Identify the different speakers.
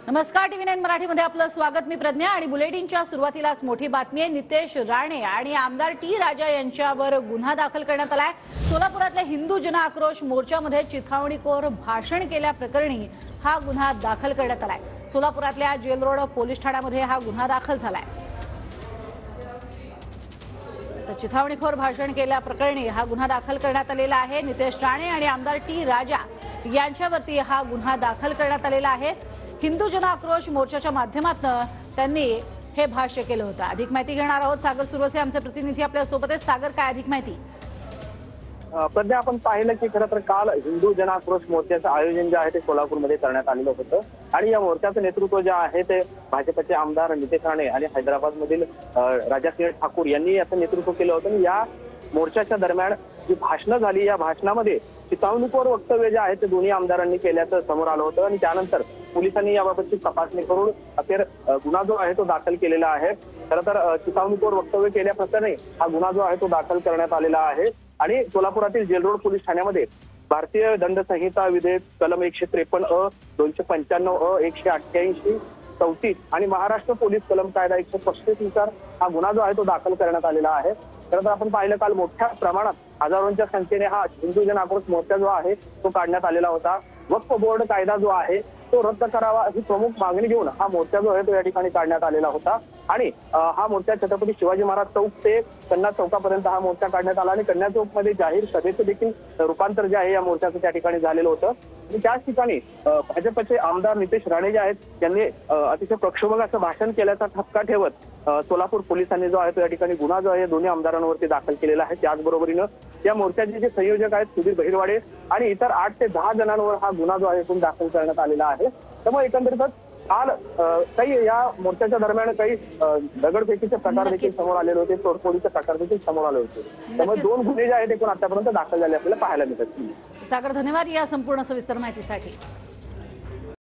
Speaker 1: नमस्कार, टीव्ही 9 मराठीमध्ये आपलं स्वागत। मी प्रज्ञा आणि बुलेटिनच्या सुरुवातीलाच मोठी बातमी आहे। नितेश राणे आणि आमदार टी राजा यांच्यावर गुन्हा दाखल करण्यात आलाय। सोलापुरातल्या हिंदू जन आक्रोश मोर्चामध्ये चिथावणीखोर भाषण केल्याप्रकरणी हा गुन्हा दाखल करण्यात आलाय। सोलापुरातल्या जेल रोड पोलीस ठाण्यामध्ये हा गुन्हा दाखल झालाय। तर चिथावणीखोर भाषण केल्याप्रकरणी हा गुन्हा दाखल करण्यात आलेला आहे। नितेश राणे आणि आमदार टी राजा यांच्यावरती हा गुन्हा दाखल करण्यात आलेला आहे। हिंदू जन आक्रोश मोर्चाच्या माध्यमातून त्यांनी हे भाष्य केलं होतं। अधिक माहिती घेणार आहोत। सागर सुरवसे आमचे प्रतिनिधी आपल्या सोबत आहेत। सागर, काय अधिक माहिती?
Speaker 2: सध्या आपण पाहिलं की खरं तर काल हिंदू जन आक्रोश मोर्चाचं आयोजन जे आहे ते सोलापूरमध्ये करण्यात आलेलं होतं आणि या मोर्चाचं नेतृत्व जे आहे ते भाजपचे आमदार नितेश राणे आणि हैदराबादमधील राजासिंह ठाकूर यांनी याचं नेतृत्व केलं होतं। या मोर्चाच्या दरम्यान जी भाषणं झाली, या भाषणामध्ये चिथावणीखोर वक्तव्य जे आहे ते दोन्ही आमदारांनी केल्याचं समोर आलं होतं आणि त्यानंतर पोलिसांनी याबाबतची तपासणी करून अखेर गुन्हा जो आहे तो दाखल केलेला आहे। खरं तर चिथावणीखोर वक्तव्य केल्याप्रकरणी हा गुन्हा जो आहे तो दाखल करण्यात आलेला आहे आणि सोलापुरातील जेल रोड पोलीस ठाण्यामध्ये भारतीय दंड संहिता विधेयक कलम 153 295 188 34 आणि महाराष्ट्र पोलीस कलम कायदा 135 नुसार हा गुन्हा जो आहे तो दाखल करण्यात आलेला आहे। खरं तर आपण पाहिलं काल मोठ्या प्रमाणात हजारोंच्या संख्येने हा हिंदू जन आक्रोश मोर्चा जो आहे तो काढण्यात आलेला होता। वक्फ बोर्ड कायदा जो आहे तो रद्द करावा ही प्रमुख मागणी घेऊन हा मोर्चा जो आहे तो या ठिकाणी काढण्यात आलेला होता आणि हा मोर्चा छत्रपती शिवाजी महाराज चौक ते कन्या चौकापर्यंत हा मोर्चा काढण्यात आला आणि कन्या चौकमध्ये जाहीर सभेचं देखील रूपांतर जे आहे या मोर्चाचं त्या ठिकाणी झालेलं होतं आणि त्याच ठिकाणी भाजपचे आमदार नितेश राणे जे आहेत त्यांनी अतिशय प्रक्षोभक असं भाषण केल्याचा ठपका ठेवत सोलापूर पोलिसांनी जो आहे तो या ठिकाणी गुन्हा जो आहे दोन्ही आमदारांवरती दाखल केलेला आहे। त्याचबरोबरीनं या मोर्चाचे जे संयोजक आहेत सुधीर बहिरवाडे आणि इतर 8 ते 10 जणांवर हा गुन्हा जो आहे तो दाखल करण्यात आलेला आहे। त्यामुळे एकंदरीतच काल काही या मोर्चाच्या दरम्यान काही दगडफेकीचे प्रकार देखील समोर आलेले होते, तोडफोडीचे प्रकार देखील समोर आले होते। त्यामुळे 2 गुन्हे जे आहेत ते पण आतापर्यंत दाखल झाले आपल्याला पाहायला मिळतात।
Speaker 1: सागर, धन्यवाद या संपूर्ण सविस्तर माहितीसाठी।